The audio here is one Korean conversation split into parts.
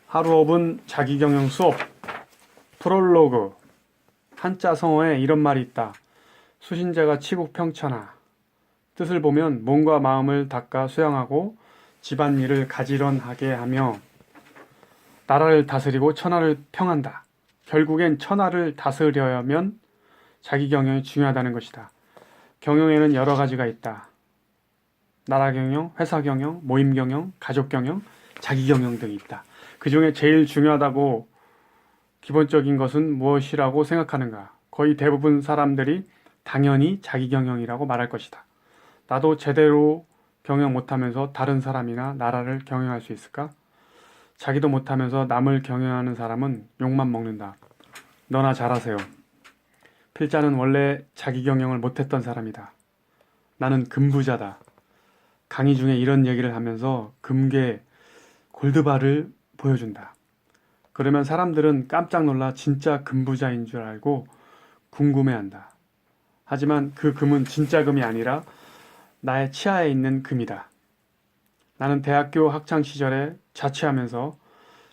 하루 5분 자기경영 수업 프롤로그. 한자 성어에 이런 말이 있다. 수신제가 치국평천하. 뜻을 보면 몸과 마음을 닦아 수양하고 집안일을 가지런하게 하며 나라를 다스리고 천하를 평한다. 결국엔 천하를 다스려면 자기경영이 중요하다는 것이다. 경영에는 여러 가지가 있다. 나라 경영, 회사 경영, 모임 경영, 가족 경영, 자기 경영 등이 있다. 그 중에 제일 중요하다고 기본적인 것은 무엇이라고 생각하는가? 거의 대부분 사람들이 당연히 자기 경영이라고 말할 것이다. 나도 제대로 경영 못하면서 다른 사람이나 나라를 경영할 수 있을까? 자기도 못하면서 남을 경영하는 사람은 욕만 먹는다. 너나 잘하세요. 필자는 원래 자기 경영을 못했던 사람이다. 나는 금부자다. 강의 중에 이런 얘기를 하면서 금괴 골드바를 보여준다. 그러면 사람들은 깜짝 놀라 진짜 금부자인 줄 알고 궁금해한다. 하지만 그 금은 진짜 금이 아니라 나의 치아에 있는 금이다. 나는 대학교 학창 시절에 자취하면서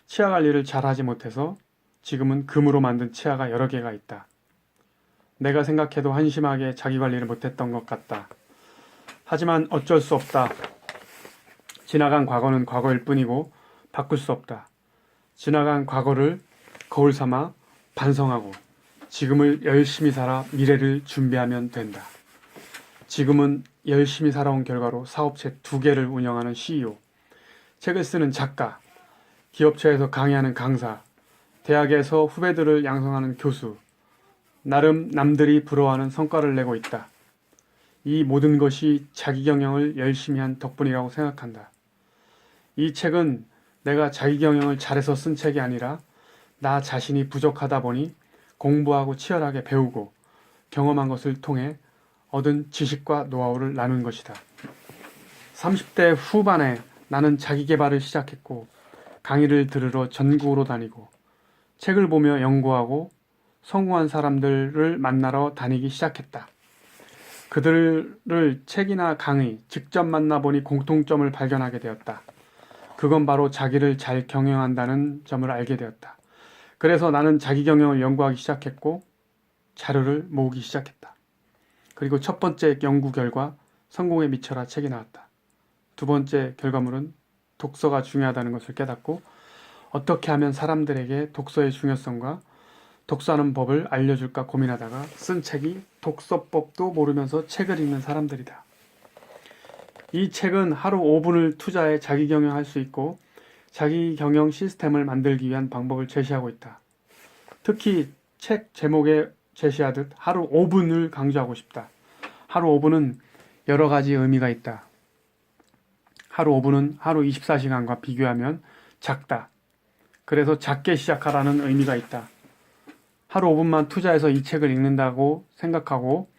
치아 관리를 잘 하지 못해서 지금은 금으로 만든 치아가 여러 개가 있다. 내가 생각해도 한심하게 자기 관리를 못했던 것 같다. 하지만 어쩔 수 없다. 지나간 과거는 과거일 뿐이고 바꿀 수 없다. 지나간 과거를 거울 삼아 반성하고 지금을 열심히 살아 미래를 준비하면 된다. 지금은 열심히 살아온 결과로 사업체 2개를 운영하는 CEO, 책을 쓰는 작가, 기업체에서 강의하는 강사, 대학에서 후배들을 양성하는 교수, 나름 남들이 부러워하는 성과를 내고 있다. 이 모든 것이 자기 경영을 열심히 한 덕분이라고 생각한다. 이 책은 내가 자기 경영을 잘해서 쓴 책이 아니라 나 자신이 부족하다 보니 공부하고 치열하게 배우고 경험한 것을 통해 얻은 지식과 노하우를 나눈 것이다. 30대 후반에 나는 자기 개발을 시작했고 강의를 들으러 전국으로 다니고 책을 보며 연구하고 성공한 사람들을 만나러 다니기 시작했다. 그들을 책이나 강의, 직접 만나보니 공통점을 발견하게 되었다. 그건 바로 자기를 잘 경영한다는 점을 알게 되었다. 그래서 나는 자기 경영을 연구하기 시작했고 자료를 모으기 시작했다. 그리고 첫 번째 연구 결과 성공에 미쳐라 책이 나왔다. 두 번째 결과물은 독서가 중요하다는 것을 깨닫고 어떻게 하면 사람들에게 독서의 중요성과 독서하는 법을 알려줄까 고민하다가 쓴 책이 독서법도 모르면서 책을 읽는 사람들이다. 이 책은 하루 5분을 투자해 자기 경영할 수 있고 자기 경영 시스템을 만들기 위한 방법을 제시하고 있다. 특히 책 제목에 제시하듯 하루 5분을 강조하고 싶다. 하루 5분은 여러 가지 의미가 있다. 하루 5분은 하루 24시간과 비교하면 작다. 그래서 작게 시작하라는 의미가 있다. 하루 5분만 투자해서 이 책을 읽는다고 생각하고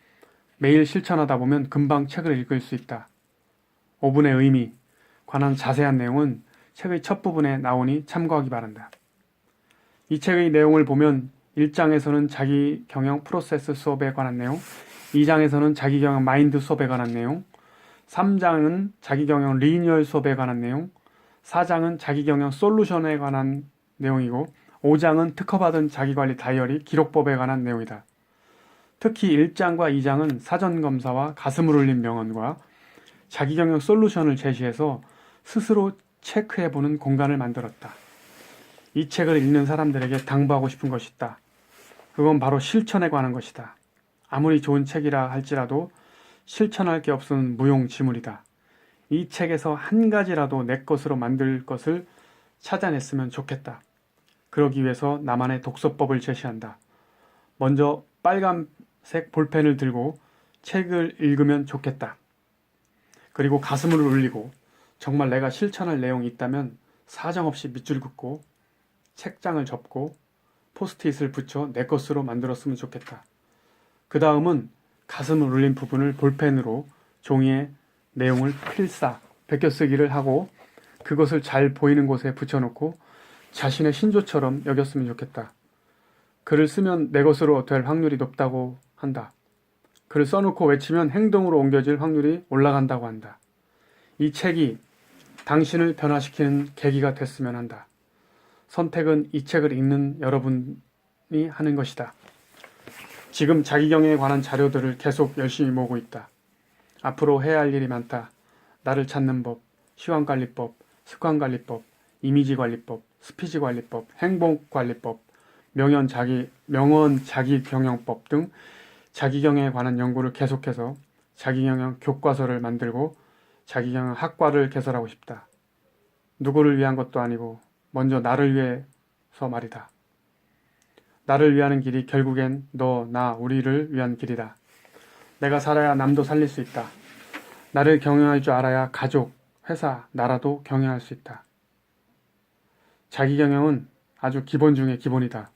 매일 실천하다 보면 금방 책을 읽을 수 있다. 5분의 의미, 관한 자세한 내용은 책의 첫 부분에 나오니 참고하기 바란다. 이 책의 내용을 보면 1장에서는 자기 경영 프로세스 수업에 관한 내용, 2장에서는 자기 경영 마인드 수업에 관한 내용, 3장은 자기 경영 리니얼 수업에 관한 내용, 4장은 자기 경영 솔루션에 관한 내용이고 5장은 특허받은 자기관리 다이어리 기록법에 관한 내용이다. 특히 1장과 2장은 사전검사와 가슴을 울린 명언과 자기경영 솔루션을 제시해서 스스로 체크해보는 공간을 만들었다. 이 책을 읽는 사람들에게 당부하고 싶은 것이 있다. 그건 바로 실천에 관한 것이다. 아무리 좋은 책이라 할지라도 실천할 게 없으면 무용지물이다. 이 책에서 한 가지라도 내 것으로 만들 것을 찾아냈으면 좋겠다. 그러기 위해서 나만의 독서법을 제시한다. 먼저 빨간색 볼펜을 들고 책을 읽으면 좋겠다. 그리고 가슴을 울리고 정말 내가 실천할 내용이 있다면 사정없이 밑줄 긋고 책장을 접고 포스트잇을 붙여 내 것으로 만들었으면 좋겠다. 그 다음은 가슴을 울린 부분을 볼펜으로 종이에 내용을 필사, 베껴쓰기를 하고 그것을 잘 보이는 곳에 붙여놓고 자신의 신조처럼 여겼으면 좋겠다. 글을 쓰면 내 것으로 될 확률이 높다고 한다. 글을 써놓고 외치면 행동으로 옮겨질 확률이 올라간다고 한다. 이 책이 당신을 변화시키는 계기가 됐으면 한다. 선택은 이 책을 읽는 여러분이 하는 것이다. 지금 자기경영에 관한 자료들을 계속 열심히 모으고 있다. 앞으로 해야 할 일이 많다. 나를 찾는 법, 시간관리법, 습관관리법, 이미지관리법, 스피치관리법, 행복관리법, 명언 자기경영법 등 자기경영에 관한 연구를 계속해서 자기경영 교과서를 만들고 자기경영 학과를 개설하고 싶다. 누구를 위한 것도 아니고 먼저 나를 위해서 말이다. 나를 위하는 길이 결국엔 너, 나, 우리를 위한 길이다. 내가 살아야 남도 살릴 수 있다. 나를 경영할 줄 알아야 가족, 회사, 나라도 경영할 수 있다. 자기경영은 아주 기본 중의 기본이다.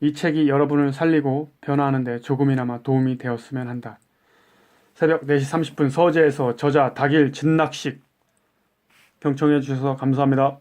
이 책이 여러분을 살리고 변화하는 데 조금이나마 도움이 되었으면 한다. 새벽 4시 30분 서재에서 저자 닭일 진낙식 경청해 주셔서 감사합니다.